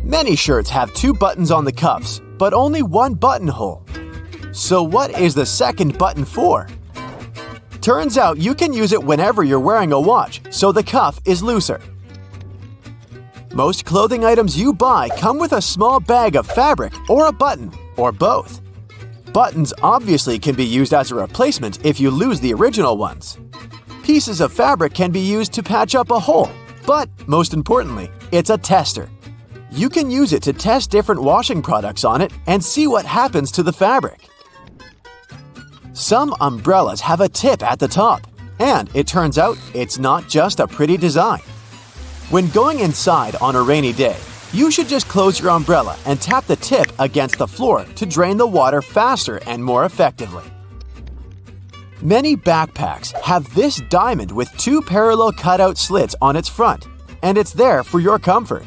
Many shirts have 2 buttons on the cuffs, but only 1 buttonhole. So what is the second button for? Turns out you can use it whenever you're wearing a watch, so the cuff is looser. Most clothing items you buy come with a small bag of fabric or a button, or both. Buttons obviously can be used as a replacement if you lose the original ones. Pieces of fabric can be used to patch up a hole, but most importantly, it's a tester. You can use it to test different washing products on it and see what happens to the fabric. Some umbrellas have a tip at the top, and it turns out it's not just a pretty design. When going inside on a rainy day, you should just close your umbrella and tap the tip against the floor to drain the water faster and more effectively. Many backpacks have this diamond with 2 parallel cutout slits on its front, and it's there for your comfort.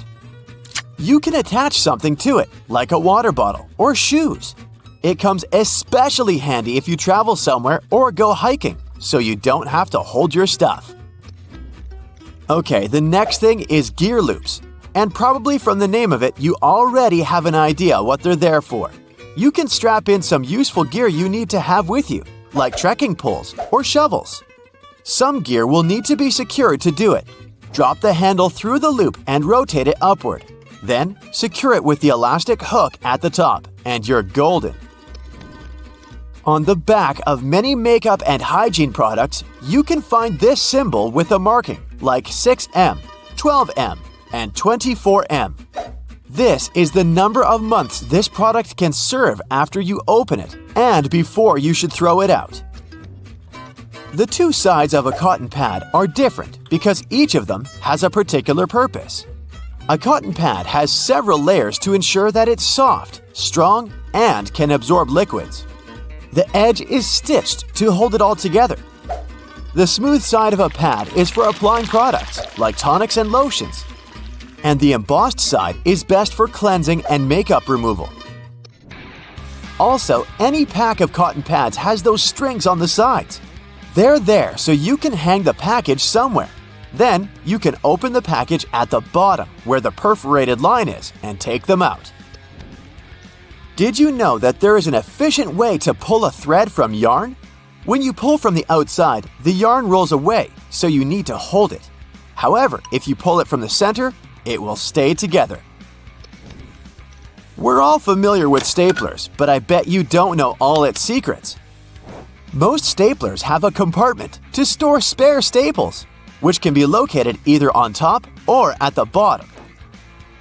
You can attach something to it, like a water bottle or shoes. It comes especially handy if you travel somewhere or go hiking, so you don't have to hold your stuff. Okay, the next thing is gear loops. And probably from the name of it, you already have an idea what they're there for. You can strap in some useful gear you need to have with you, like trekking poles or shovels. Some gear will need to be secured to do it. Drop the handle through the loop and rotate it upward. Then, secure it with the elastic hook at the top, and you're golden. On the back of many makeup and hygiene products, you can find this symbol with a marking, like 6M, 12M, and 24M. This is the number of months this product can serve after you open it and before you should throw it out. The 2 sides of a cotton pad are different because each of them has a particular purpose. A cotton pad has several layers to ensure that it's soft, strong, and can absorb liquids. The edge is stitched to hold it all together. The smooth side of a pad is for applying products like tonics and lotions, and the embossed side is best for cleansing and makeup removal. Also, any pack of cotton pads has those strings on the sides. They're there so you can hang the package somewhere. Then, you can open the package at the bottom where the perforated line is and take them out. Did you know that there is an efficient way to pull a thread from yarn? When you pull from the outside, the yarn rolls away, so you need to hold it. However, if you pull it from the center, it will stay together. We're all familiar with staplers, but I bet you don't know all its secrets. Most staplers have a compartment to store spare staples, which can be located either on top or at the bottom.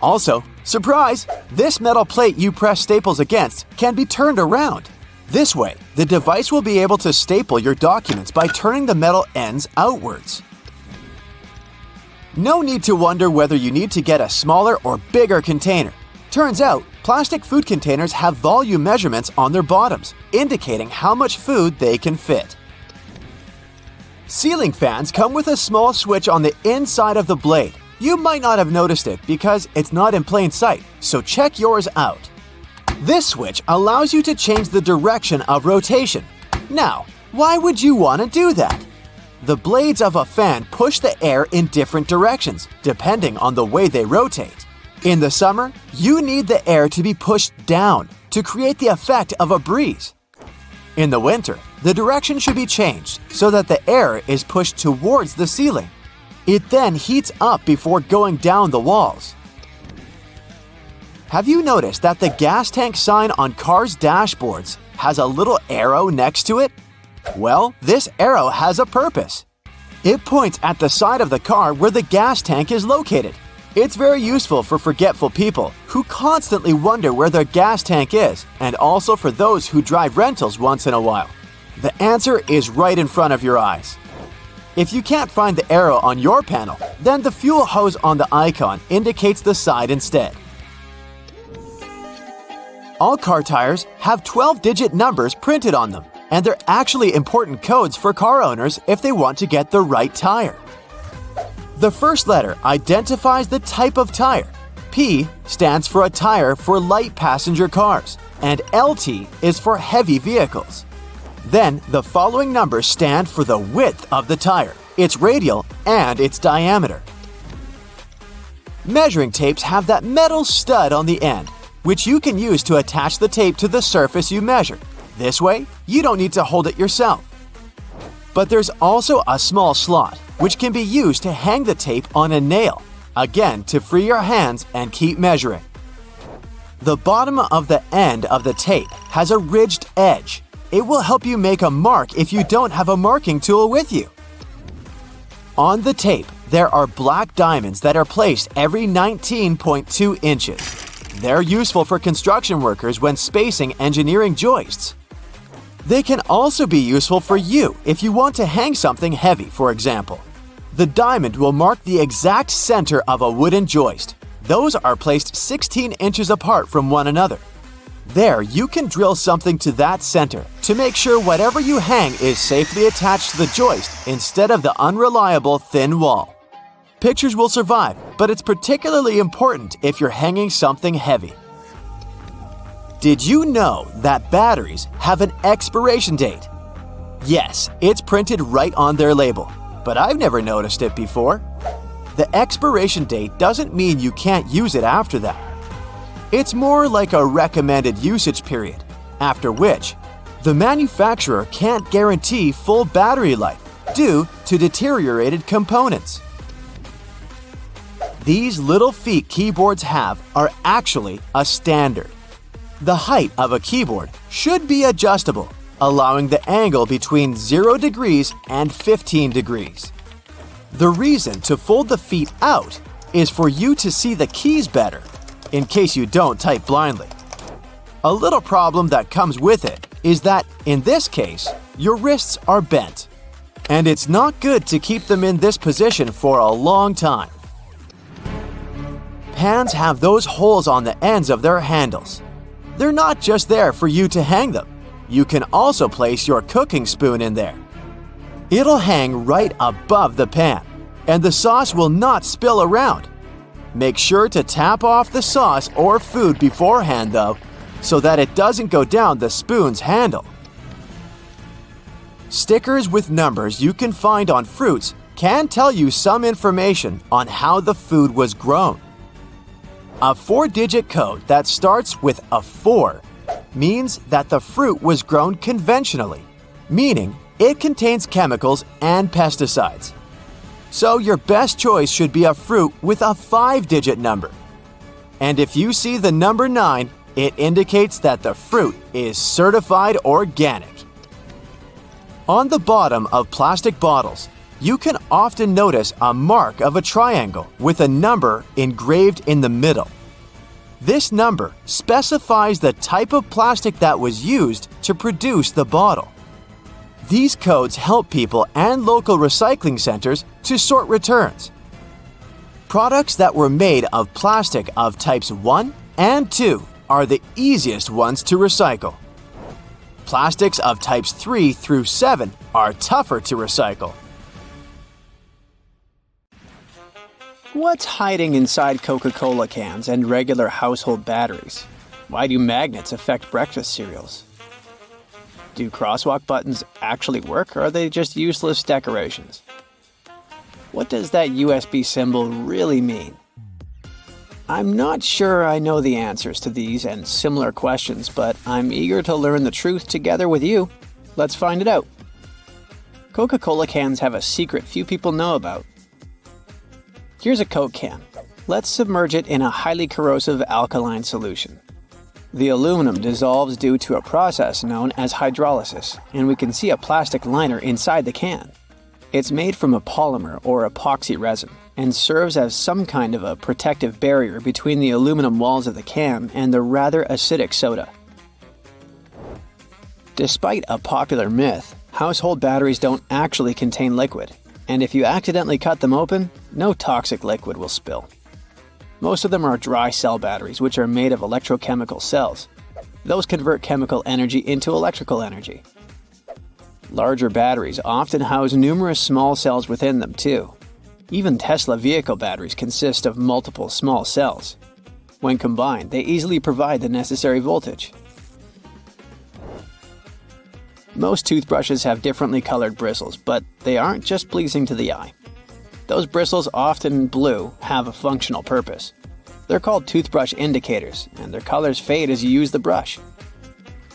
Also, surprise! This metal plate you press staples against can be turned around. This way, the device will be able to staple your documents by turning the metal ends outwards. No need to wonder whether you need to get a smaller or bigger container. Turns out, plastic food containers have volume measurements on their bottoms, indicating how much food they can fit. Ceiling fans come with a small switch on the inside of the blade. You might not have noticed it because it's not in plain sight, so check yours out. This switch allows you to change the direction of rotation. Now, why would you want to do that? The blades of a fan push the air in different directions, depending on the way they rotate. In the summer, you need the air to be pushed down to create the effect of a breeze. In the winter, the direction should be changed so that the air is pushed towards the ceiling. It then heats up before going down the walls. Have you noticed that the gas tank sign on cars' dashboards has a little arrow next to it? Well, this arrow has a purpose. It points at the side of the car where the gas tank is located. It's very useful for forgetful people who constantly wonder where their gas tank is, and also for those who drive rentals once in a while. The answer is right in front of your eyes. If you can't find the arrow on your panel, then the fuel hose on the icon indicates the side instead. All car tires have 12-digit numbers printed on them, and they're actually important codes for car owners if they want to get the right tire. The first letter identifies the type of tire. P stands for a tire for light passenger cars, and LT is for heavy vehicles. Then, the following numbers stand for the width of the tire, its radial, and its diameter. Measuring tapes have that metal stud on the end, which you can use to attach the tape to the surface you measure. This way, you don't need to hold it yourself. But there's also a small slot, which can be used to hang the tape on a nail, again to free your hands and keep measuring. The bottom of the end of the tape has a ridged edge. It will help you make a mark if you don't have a marking tool with you. On the tape, there are black diamonds that are placed every 19.2 inches. They're useful for construction workers when spacing engineering joists. They can also be useful for you if you want to hang something heavy, for example. The diamond will mark the exact center of a wooden joist. Those are placed 16 inches apart from one another. There, you can drill something to that center to make sure whatever you hang is safely attached to the joist instead of the unreliable thin wall. Pictures will survive, but it's particularly important if you're hanging something heavy. Did you know that batteries have an expiration date? Yes, it's printed right on their label, but I've never noticed it before. The expiration date doesn't mean you can't use it after that. It's more like a recommended usage period, after which the manufacturer can't guarantee full battery life due to deteriorated components. These little feet keyboards have are actually a standard. The height of a keyboard should be adjustable, allowing the angle between 0 degrees and 15 degrees. The reason to fold the feet out is for you to see the keys better, in case you don't type blindly. A little problem that comes with it is that, in this case, your wrists are bent, and it's not good to keep them in this position for a long time. Pans have those holes on the ends of their handles. They're not just there for you to hang them. You can also place your cooking spoon in there. It'll hang right above the pan, and the sauce will not spill around. Make sure to tap off the sauce or food beforehand, though, so that it doesn't go down the spoon's handle. Stickers with numbers you can find on fruits can tell you some information on how the food was grown. A 4-digit code that starts with a 4 means that the fruit was grown conventionally, meaning it contains chemicals and pesticides. So your best choice should be a fruit with a 5-digit number. And if you see the number 9, it indicates that the fruit is certified organic. On the bottom of plastic bottles, you can often notice a mark of a triangle with a number engraved in the middle. This number specifies the type of plastic that was used to produce the bottle. These codes help people and local recycling centers to sort returns. Products that were made of plastic of types 1 and 2 are the easiest ones to recycle. Plastics of types 3 through 7 are tougher to recycle. What's hiding inside Coca-Cola cans and regular household batteries? Why do magnets affect breakfast cereals? Do crosswalk buttons actually work, or are they just useless decorations? What does that USB symbol really mean? I'm not sure I know the answers to these and similar questions, but I'm eager to learn the truth together with you. Let's find it out. Coca-Cola cans have a secret few people know about. Here's a Coke can. Let's submerge it in a highly corrosive alkaline solution. The aluminum dissolves due to a process known as hydrolysis, and we can see a plastic liner inside the can. It's made from a polymer or epoxy resin and serves as some kind of a protective barrier between the aluminum walls of the can and the rather acidic soda. Despite a popular myth, household batteries don't actually contain liquid, and if you accidentally cut them open, no toxic liquid will spill. Most of them are dry cell batteries, which are made of electrochemical cells. Those convert chemical energy into electrical energy. Larger batteries often house numerous small cells within them, too. Even Tesla vehicle batteries consist of multiple small cells. When combined, they easily provide the necessary voltage. Most toothbrushes have differently colored bristles, but they aren't just pleasing to the eye. Those bristles, often blue, have a functional purpose. They're called toothbrush indicators, and their colors fade as you use the brush.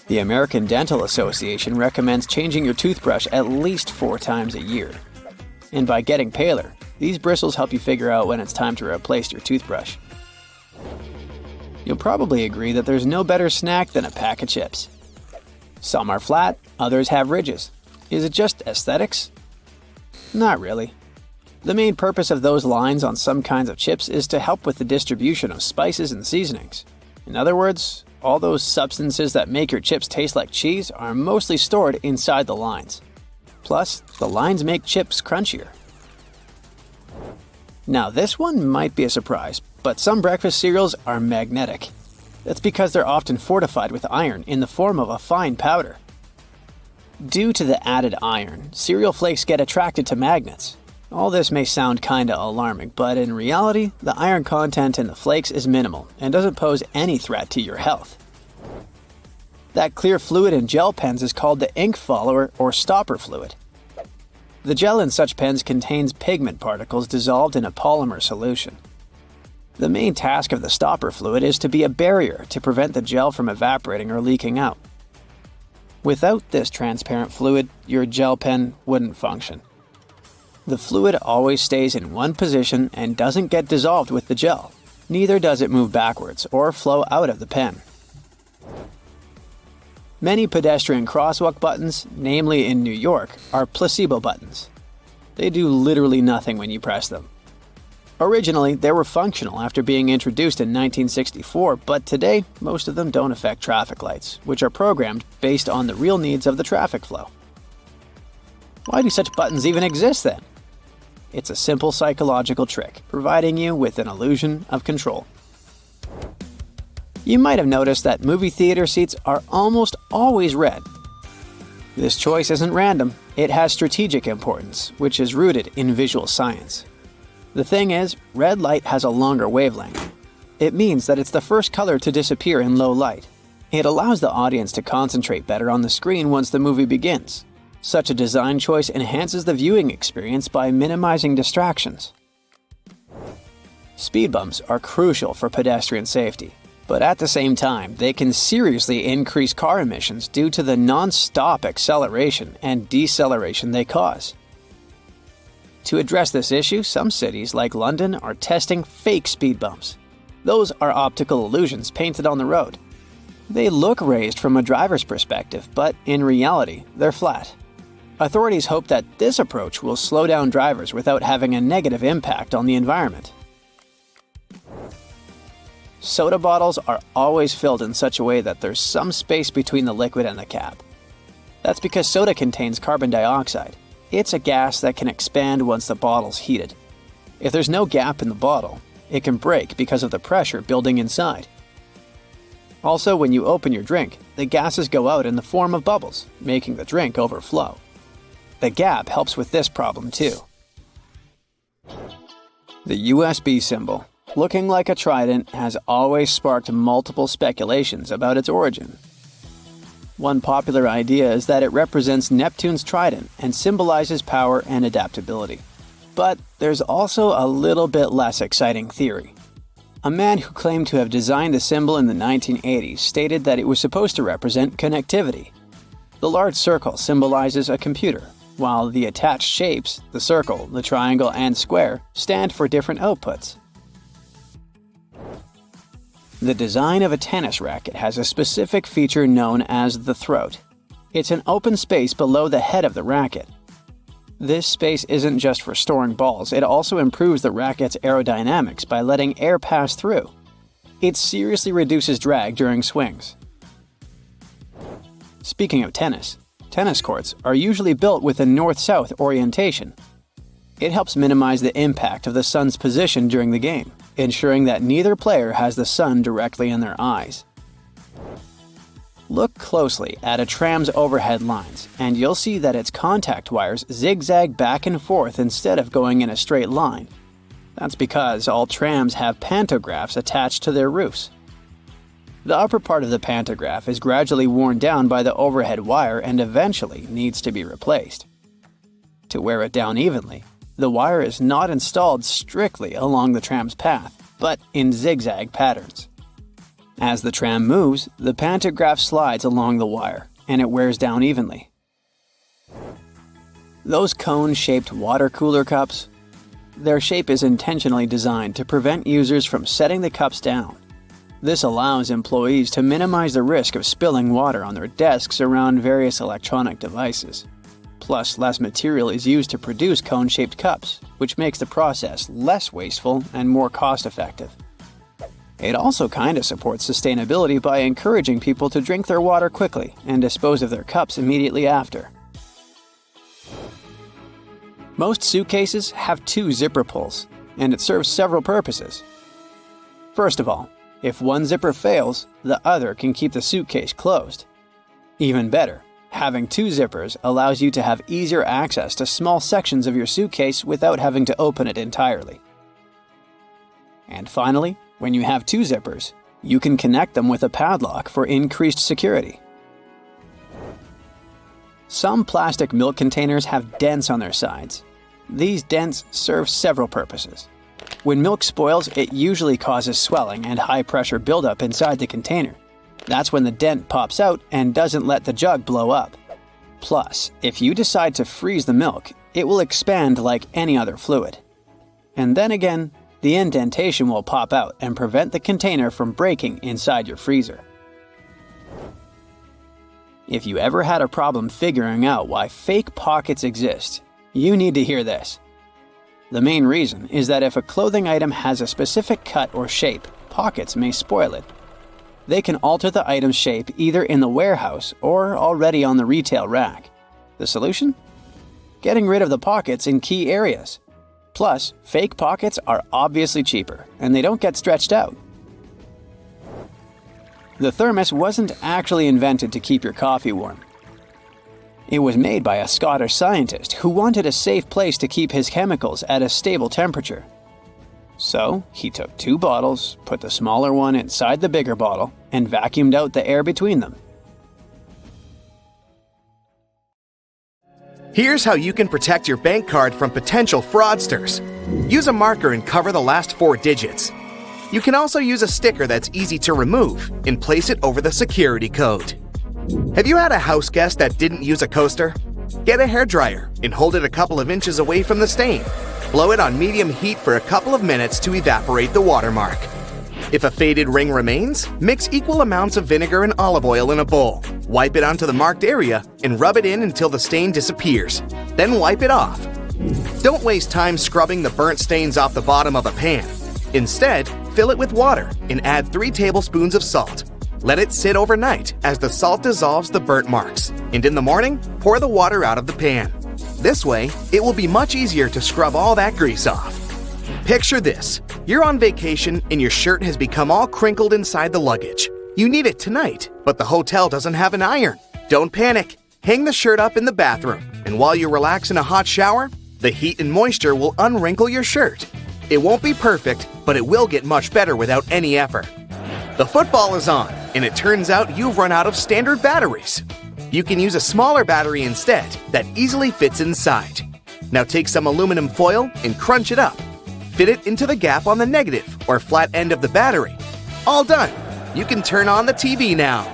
The American Dental Association recommends changing your toothbrush at least 4 times a year. And by getting paler, these bristles help you figure out when it's time to replace your toothbrush. You'll probably agree that there's no better snack than a pack of chips. Some are flat, others have ridges. Is it just aesthetics? Not really. The main purpose of those lines on some kinds of chips is to help with the distribution of spices and seasonings. In other words, all those substances that make your chips taste like cheese are mostly stored inside the lines. Plus, the lines make chips crunchier. Now, this one might be a surprise, but some breakfast cereals are magnetic. That's because they're often fortified with iron in the form of a fine powder. Due to the added iron, cereal flakes get attracted to magnets. All this may sound kinda alarming, but in reality, the iron content in the flakes is minimal and doesn't pose any threat to your health. That clear fluid in gel pens is called the ink follower or stopper fluid. The gel in such pens contains pigment particles dissolved in a polymer solution. The main task of the stopper fluid is to be a barrier to prevent the gel from evaporating or leaking out. Without this transparent fluid, your gel pen wouldn't function. The fluid always stays in one position and doesn't get dissolved with the gel. Neither does it move backwards or flow out of the pen. Many pedestrian crosswalk buttons, namely in New York, are placebo buttons. They do literally nothing when you press them. Originally, they were functional after being introduced in 1964, but today, most of them don't affect traffic lights, which are programmed based on the real needs of the traffic flow. Why do such buttons even exist then? It's a simple psychological trick, providing you with an illusion of control. You might have noticed that movie theater seats are almost always red. This choice isn't random, it has strategic importance, which is rooted in visual science. The thing is, red light has a longer wavelength. It means that it's the first color to disappear in low light. It allows the audience to concentrate better on the screen once the movie begins. Such a design choice enhances the viewing experience by minimizing distractions. Speed bumps are crucial for pedestrian safety, but at the same time, they can seriously increase car emissions due to the non-stop acceleration and deceleration they cause. To address this issue, some cities, like London, are testing fake speed bumps. Those are optical illusions painted on the road. They look raised from a driver's perspective, but in reality, they're flat. Authorities hope that this approach will slow down drivers without having a negative impact on the environment. Soda bottles are always filled in such a way that there's some space between the liquid and the cap. That's because soda contains carbon dioxide. It's a gas that can expand once the bottle's heated. If there's no gap in the bottle, it can break because of the pressure building inside. Also, when you open your drink, the gases go out in the form of bubbles, making the drink overflow. The gap helps with this problem too. The USB symbol, looking like a trident, has always sparked multiple speculations about its origin. One popular idea is that it represents Neptune's trident and symbolizes power and adaptability. But there's also a little bit less exciting theory. A man who claimed to have designed the symbol in the 1980s stated that it was supposed to represent connectivity. The large circle symbolizes a computer, while the attached shapes, the circle, the triangle, and square, stand for different outputs. The design of a tennis racket has a specific feature known as the throat. It's an open space below the head of the racket. This space isn't just for storing balls, it also improves the racket's aerodynamics by letting air pass through. It seriously reduces drag during swings. Speaking of tennis courts are usually built with a north-south orientation. It helps minimize the impact of the sun's position during the game, ensuring that neither player has the sun directly in their eyes. Look closely at a tram's overhead lines, and you'll see that its contact wires zigzag back and forth instead of going in a straight line. That's because all trams have pantographs attached to their roofs. The upper part of the pantograph is gradually worn down by the overhead wire and eventually needs to be replaced. To wear it down evenly, the wire is not installed strictly along the tram's path, but in zigzag patterns. As the tram moves, the pantograph slides along the wire, and it wears down evenly. Those cone-shaped water cooler cups? Their shape is intentionally designed to prevent users from setting the cups down. This allows employees to minimize the risk of spilling water on their desks around various electronic devices. Plus, less material is used to produce cone-shaped cups, which makes the process less wasteful and more cost-effective. It also kinda supports sustainability by encouraging people to drink their water quickly and dispose of their cups immediately after. Most suitcases have 2 zipper pulls, and it serves several purposes. First of all, if one zipper fails, the other can keep the suitcase closed. Even better, having 2 zippers allows you to have easier access to small sections of your suitcase without having to open it entirely. And finally, when you have 2 zippers, you can connect them with a padlock for increased security. Some plastic milk containers have dents on their sides. These dents serve several purposes. When milk spoils, it usually causes swelling and high-pressure buildup inside the container. That's when the dent pops out and doesn't let the jug blow up. Plus, if you decide to freeze the milk, it will expand like any other fluid. And then again, the indentation will pop out and prevent the container from breaking inside your freezer. If you ever had a problem figuring out why fake pockets exist, you need to hear this. The main reason is that if a clothing item has a specific cut or shape, pockets may spoil it. They can alter the item's shape either in the warehouse or already on the retail rack. The solution? Getting rid of the pockets in key areas. Plus, fake pockets are obviously cheaper, and they don't get stretched out. The thermos wasn't actually invented to keep your coffee warm. It was made by a Scottish scientist who wanted a safe place to keep his chemicals at a stable temperature. So, he took 2 bottles, put the smaller one inside the bigger bottle, and vacuumed out the air between them. Here's how you can protect your bank card from potential fraudsters. Use a marker and cover the last 4 digits. You can also use a sticker that's easy to remove and place it over the security code. Have you had a house guest that didn't use a coaster? Get a hairdryer and hold it a couple of inches away from the stain. Blow it on medium heat for a couple of minutes to evaporate the watermark. If a faded ring remains, mix equal amounts of vinegar and olive oil in a bowl. Wipe it onto the marked area and rub it in until the stain disappears. Then wipe it off. Don't waste time scrubbing the burnt stains off the bottom of a pan. Instead, fill it with water and add 3 tablespoons of salt. Let it sit overnight as the salt dissolves the burnt marks, and in the morning, pour the water out of the pan. This way, it will be much easier to scrub all that grease off. Picture this. You're on vacation and your shirt has become all crinkled inside the luggage. You need it tonight, but the hotel doesn't have an iron. Don't panic. Hang the shirt up in the bathroom, and while you relax in a hot shower, the heat and moisture will unwrinkle your shirt. It won't be perfect, but it will get much better without any effort. The football is on, and it turns out you've run out of standard batteries. You can use a smaller battery instead that easily fits inside. Now take some aluminum foil and crunch it up. Fit it into the gap on the negative or flat end of the battery. All done. You can turn on the TV now.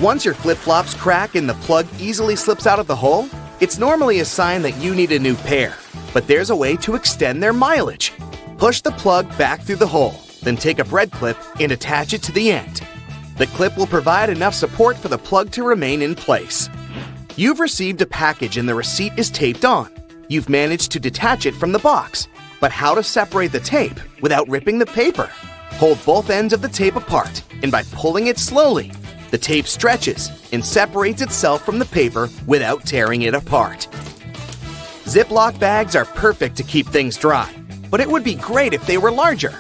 Once your flip-flops crack and the plug easily slips out of the hole, it's normally a sign that you need a new pair. But there's a way to extend their mileage. Push the plug back through the hole, then take a bread clip and attach it to the end. The clip will provide enough support for the plug to remain in place. You've received a package and the receipt is taped on. You've managed to detach it from the box. But how to separate the tape without ripping the paper? Hold both ends of the tape apart, and by pulling it slowly, the tape stretches and separates itself from the paper without tearing it apart. Ziploc bags are perfect to keep things dry, but it would be great if they were larger.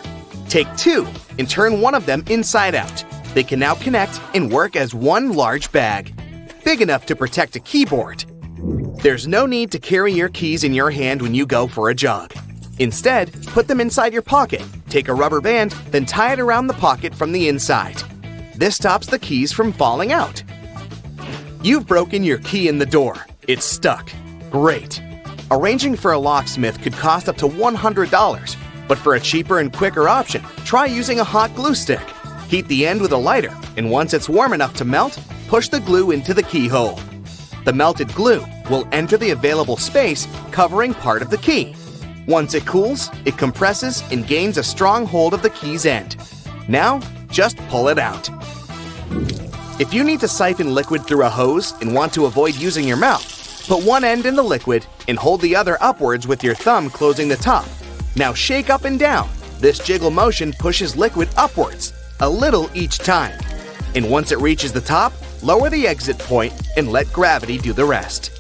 Take 2 and turn one of them inside out. They can now connect and work as one large bag, big enough to protect a keyboard. There's no need to carry your keys in your hand when you go for a jog. Instead, put them inside your pocket, take a rubber band, then tie it around the pocket from the inside. This stops the keys from falling out. You've broken your key in the door. It's stuck. Great. Arranging for a locksmith could cost up to $100, but for a cheaper and quicker option, try using a hot glue stick. Heat the end with a lighter, and once it's warm enough to melt, push the glue into the keyhole. The melted glue will enter the available space, covering part of the key. Once it cools, it compresses and gains a strong hold of the key's end. Now, just pull it out. If you need to siphon liquid through a hose and want to avoid using your mouth, put one end in the liquid and hold the other upwards with your thumb closing the top. Now shake up and down. This jiggle motion pushes liquid upwards, a little each time. And once it reaches the top, lower the exit point and let gravity do the rest.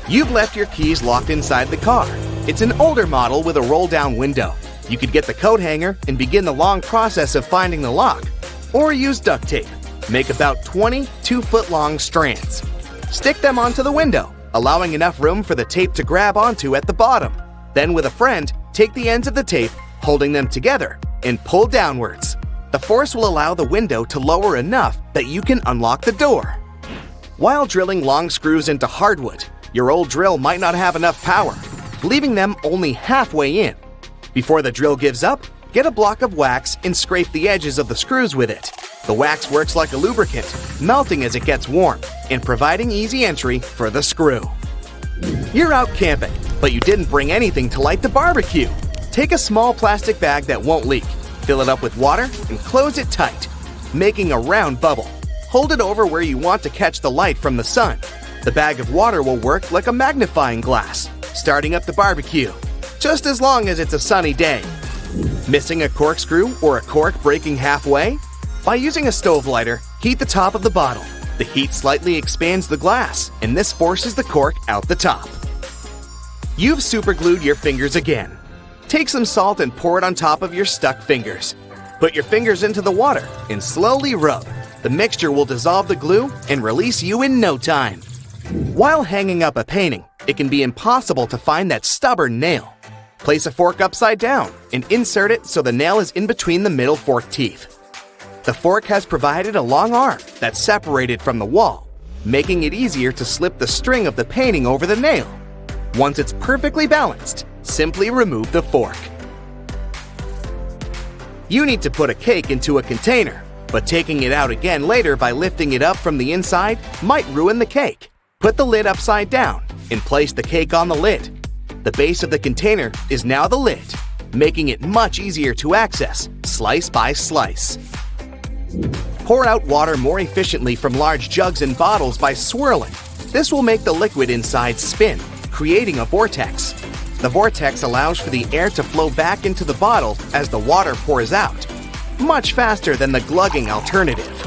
You've left your keys locked inside the car. It's an older model with a roll-down window. You could get the coat hanger and begin the long process of finding the lock. Or use duct tape. Make about 20 2-foot-long strands. Stick them onto the window, allowing enough room for the tape to grab onto at the bottom. Then with a friend, take the ends of the tape, holding them together, and pull downwards. The force will allow the window to lower enough that you can unlock the door. While drilling long screws into hardwood, your old drill might not have enough power, leaving them only halfway in. Before the drill gives up, get a block of wax and scrape the edges of the screws with it. The wax works like a lubricant, melting as it gets warm and providing easy entry for the screw. You're out camping, but you didn't bring anything to light the barbecue. Take a small plastic bag that won't leak, fill it up with water, and close it tight, making a round bubble. Hold it over where you want to catch the light from the sun. The bag of water will work like a magnifying glass, starting up the barbecue, just as long as it's a sunny day. Missing a corkscrew or a cork breaking halfway? By using a stove lighter, heat the top of the bottle. The heat slightly expands the glass, and this forces the cork out the top. You've superglued your fingers again. Take some salt and pour it on top of your stuck fingers. Put your fingers into the water and slowly rub. The mixture will dissolve the glue and release you in no time. While hanging up a painting, it can be impossible to find that stubborn nail. Place a fork upside down and insert it so the nail is in between the middle fork teeth. The fork has provided a long arm that's separated from the wall, making it easier to slip the string of the painting over the nail. Once it's perfectly balanced, simply remove the fork. You need to put a cake into a container, but taking it out again later by lifting it up from the inside might ruin the cake. Put the lid upside down and place the cake on the lid. The base of the container is now the lid, making it much easier to access, slice by slice. Pour out water more efficiently from large jugs and bottles by swirling. This will make the liquid inside spin, creating a vortex. The vortex allows for the air to flow back into the bottle as the water pours out, much faster than the glugging alternative.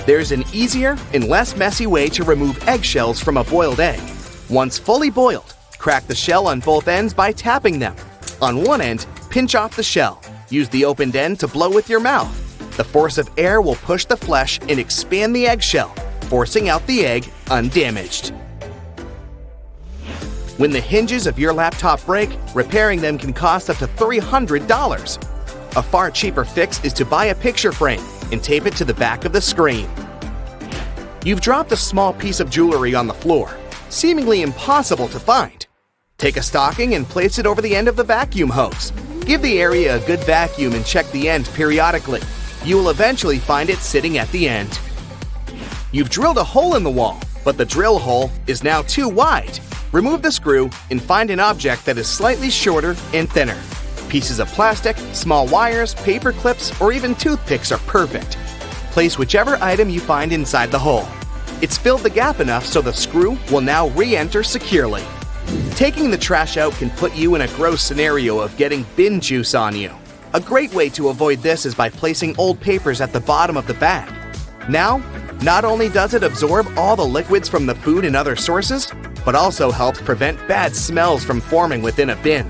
There's an easier and less messy way to remove eggshells from a boiled egg. Once fully boiled, crack the shell on both ends by tapping them. On one end, pinch off the shell. Use the opened end to blow with your mouth. The force of air will push the flesh and expand the eggshell, forcing out the egg undamaged. When the hinges of your laptop break, repairing them can cost up to $300. A far cheaper fix is to buy a picture frame and tape it to the back of the screen. You've dropped a small piece of jewelry on the floor, seemingly impossible to find. Take a stocking and place it over the end of the vacuum hose. Give the area a good vacuum and check the end periodically. You will eventually find it sitting at the end. You've drilled a hole in the wall, but the drill hole is now too wide. Remove the screw and find an object that is slightly shorter and thinner. Pieces of plastic, small wires, paper clips, or even toothpicks are perfect. Place whichever item you find inside the hole. It's filled the gap enough so the screw will now re-enter securely. Taking the trash out can put you in a gross scenario of getting bin juice on you. A great way to avoid this is by placing old papers at the bottom of the bag. Now, not only does it absorb all the liquids from the food and other sources, but also helps prevent bad smells from forming within a bin.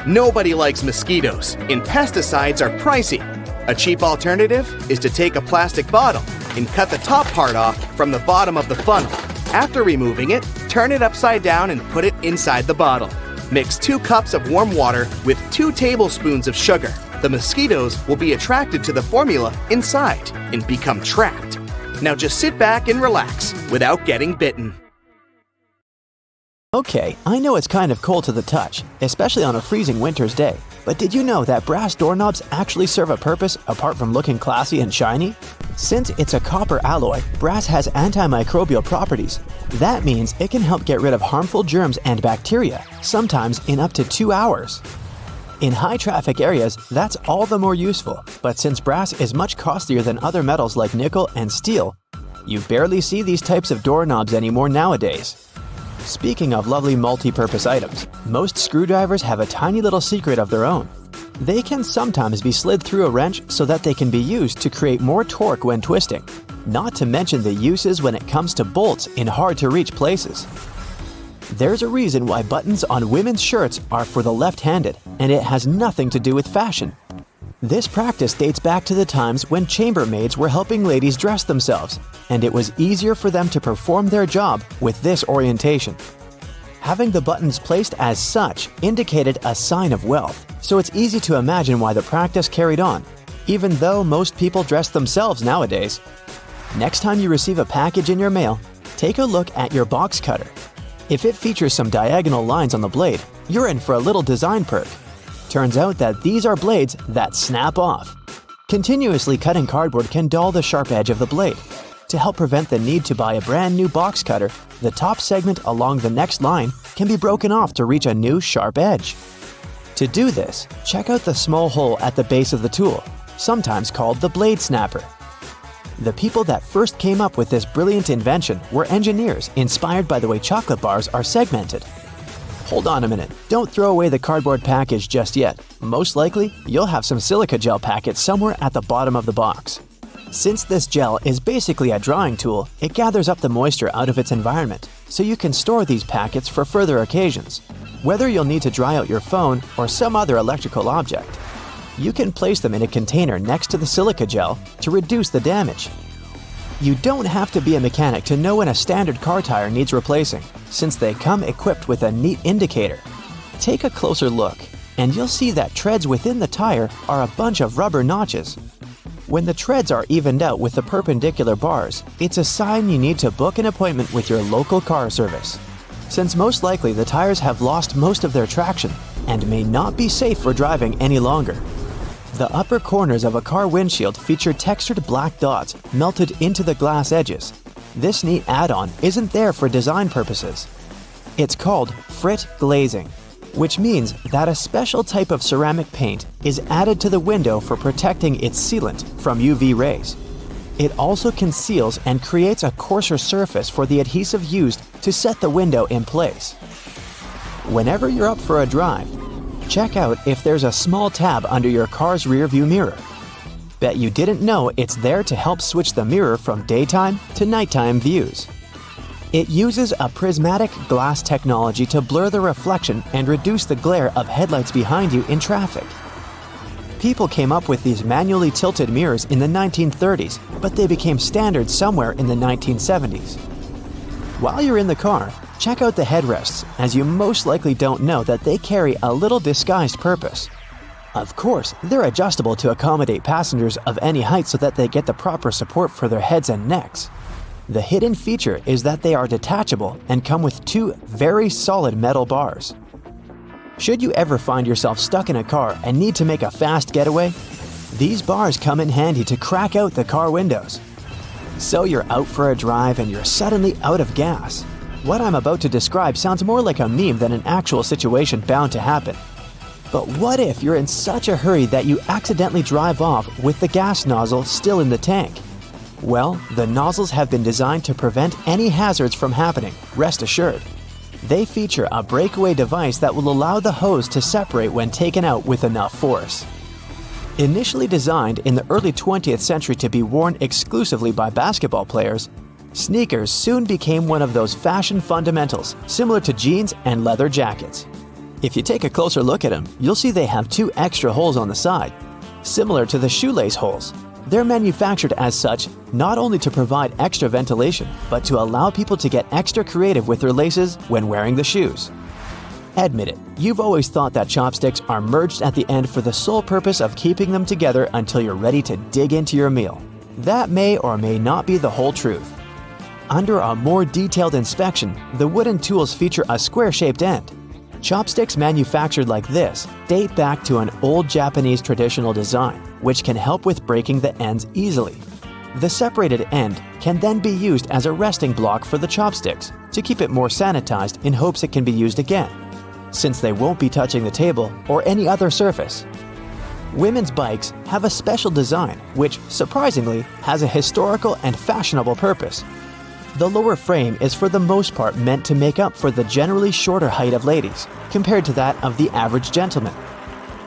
Nobody likes mosquitoes, and pesticides are pricey. A cheap alternative is to take a plastic bottle and cut the top part off from the bottom of the funnel. After removing it, turn it upside down and put it inside the bottle. Mix 2 cups of warm water with 2 tablespoons of sugar. The mosquitoes will be attracted to the formula inside and become trapped. Now just sit back and relax without getting bitten. Okay, I know it's kind of cold to the touch, especially on a freezing winter's day, but did you know that brass doorknobs actually serve a purpose apart from looking classy and shiny? Since it's a copper alloy, brass has antimicrobial properties. That means it can help get rid of harmful germs and bacteria, sometimes in up to 2 hours. In high-traffic areas, that's all the more useful, but since brass is much costlier than other metals like nickel and steel, you barely see these types of doorknobs anymore nowadays. Speaking of lovely multi-purpose items, most screwdrivers have a tiny little secret of their own. They can sometimes be slid through a wrench so that they can be used to create more torque when twisting, not to mention the uses when it comes to bolts in hard-to-reach places. There's a reason why buttons on women's shirts are for the left-handed, and it has nothing to do with fashion. This practice dates back to the times when chambermaids were helping ladies dress themselves, and it was easier for them to perform their job with this orientation. Having the buttons placed as such indicated a sign of wealth, so it's easy to imagine why the practice carried on, even though most people dress themselves nowadays. Next time you receive a package in your mail, take a look at your box cutter. If it features some diagonal lines on the blade, you're in for a little design perk. Turns out that these are blades that snap off. Continuously cutting cardboard can dull the sharp edge of the blade. To help prevent the need to buy a brand new box cutter, the top segment along the next line can be broken off to reach a new sharp edge. To do this, check out the small hole at the base of the tool, sometimes called the blade snapper. The people that first came up with this brilliant invention were engineers inspired by the way chocolate bars are segmented. Hold on a minute, don't throw away the cardboard package just yet. Most likely, you'll have some silica gel packets somewhere at the bottom of the box. Since this gel is basically a drying tool, it gathers up the moisture out of its environment, so you can store these packets for further occasions. Whether you'll need to dry out your phone or some other electrical object, you can place them in a container next to the silica gel to reduce the damage. You don't have to be a mechanic to know when a standard car tire needs replacing, since they come equipped with a neat indicator. Take a closer look, and you'll see that treads within the tire are a bunch of rubber notches. When the treads are evened out with the perpendicular bars, it's a sign you need to book an appointment with your local car service, since most likely the tires have lost most of their traction and may not be safe for driving any longer. The upper corners of a car windshield feature textured black dots melted into the glass edges. This neat add-on isn't there for design purposes. It's called frit glazing, which means that a special type of ceramic paint is added to the window for protecting its sealant from UV rays. It also conceals and creates a coarser surface for the adhesive used to set the window in place. Whenever you're up for a drive, check out if there's a small tab under your car's rearview mirror. Bet you didn't know it's there to help switch the mirror from daytime to nighttime views. It uses a prismatic glass technology to blur the reflection and reduce the glare of headlights behind you in traffic. People came up with these manually tilted mirrors in the 1930s, but they became standard somewhere in the 1970s. While you're in the car, check out the headrests, as you most likely don't know that they carry a little disguised purpose. Of course, they're adjustable to accommodate passengers of any height so that they get the proper support for their heads and necks. The hidden feature is that they are detachable and come with two very solid metal bars. Should you ever find yourself stuck in a car and need to make a fast getaway, these bars come in handy to crack out the car windows. So you're out for a drive and you're suddenly out of gas. What I'm about to describe sounds more like a meme than an actual situation bound to happen. But what if you're in such a hurry that you accidentally drive off with the gas nozzle still in the tank? Well, the nozzles have been designed to prevent any hazards from happening, rest assured. They feature a breakaway device that will allow the hose to separate when taken out with enough force. Initially designed in the early 20th century to be worn exclusively by basketball players, sneakers soon became one of those fashion fundamentals, similar to jeans and leather jackets. If you take a closer look at them, you'll see they have two extra holes on the side, similar to the shoelace holes. They're manufactured as such not only to provide extra ventilation, but to allow people to get extra creative with their laces when wearing the shoes. Admit it, you've always thought that chopsticks are merged at the end for the sole purpose of keeping them together until you're ready to dig into your meal. That may or may not be the whole truth. Under a more detailed inspection, the wooden tools feature a square-shaped end. Chopsticks manufactured like this date back to an old Japanese traditional design, which can help with breaking the ends easily. The separated end can then be used as a resting block for the chopsticks to keep it more sanitized in hopes it can be used again, since they won't be touching the table or any other surface. Women's bikes have a special design which, surprisingly, has a historical and fashionable purpose. The lower frame is for the most part meant to make up for the generally shorter height of ladies, compared to that of the average gentleman.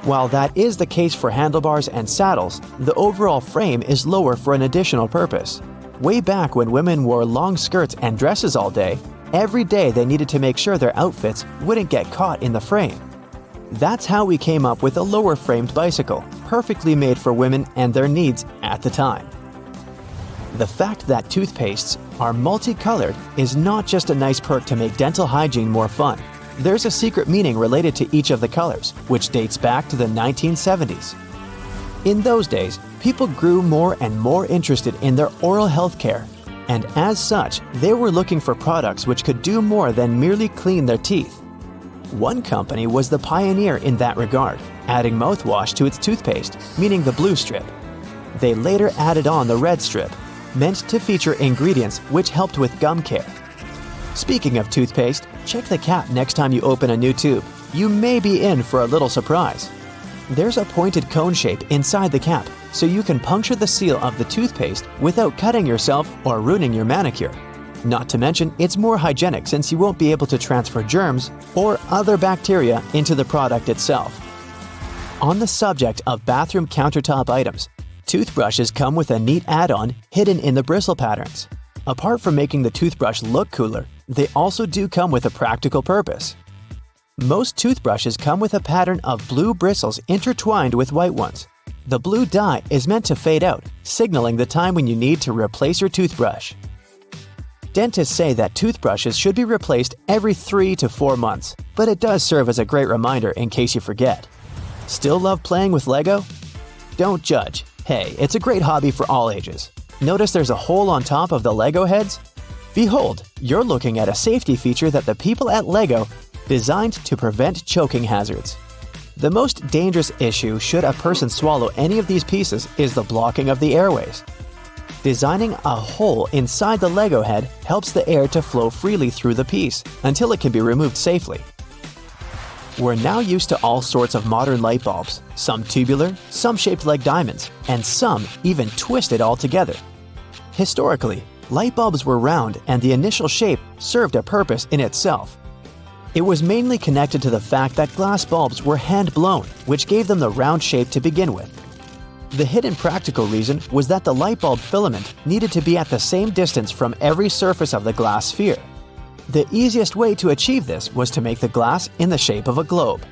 While that is the case for handlebars and saddles, the overall frame is lower for an additional purpose. Way back when women wore long skirts and dresses all day, every day they needed to make sure their outfits wouldn't get caught in the frame. That's how we came up with a lower framed bicycle, perfectly made for women and their needs at the time. The fact that toothpastes are multicolored is not just a nice perk to make dental hygiene more fun. There's a secret meaning related to each of the colors, which dates back to the 1970s. In those days, people grew more and more interested in their oral health care, and as such, they were looking for products which could do more than merely clean their teeth. One company was the pioneer in that regard, adding mouthwash to its toothpaste, meaning the blue strip. They later added on the red strip, meant to feature ingredients which helped with gum care. Speaking of toothpaste, check the cap next time you open a new tube. You may be in for a little surprise. There's a pointed cone shape inside the cap, so you can puncture the seal of the toothpaste without cutting yourself or ruining your manicure. Not to mention, it's more hygienic since you won't be able to transfer germs or other bacteria into the product itself. On the subject of bathroom countertop items, toothbrushes come with a neat add-on hidden in the bristle patterns. Apart from making the toothbrush look cooler, they also do come with a practical purpose. Most toothbrushes come with a pattern of blue bristles intertwined with white ones. The blue dye is meant to fade out, signaling the time when you need to replace your toothbrush. Dentists say that toothbrushes should be replaced every 3 to 4 months, but it does serve as a great reminder in case you forget. Still love playing with Lego? Don't judge. Hey, it's a great hobby for all ages. Notice there's a hole on top of the Lego heads? Behold, you're looking at a safety feature that the people at Lego designed to prevent choking hazards. The most dangerous issue should a person swallow any of these pieces is the blocking of the airways. Designing a hole inside the Lego head helps the air to flow freely through the piece until it can be removed safely. We're now used to all sorts of modern light bulbs, some tubular, some shaped like diamonds, and some even twisted altogether. Historically, light bulbs were round and the initial shape served a purpose in itself. It was mainly connected to the fact that glass bulbs were hand-blown, which gave them the round shape to begin with. The hidden practical reason was that the light bulb filament needed to be at the same distance from every surface of the glass sphere. The easiest way to achieve this was to make the glass in the shape of a globe.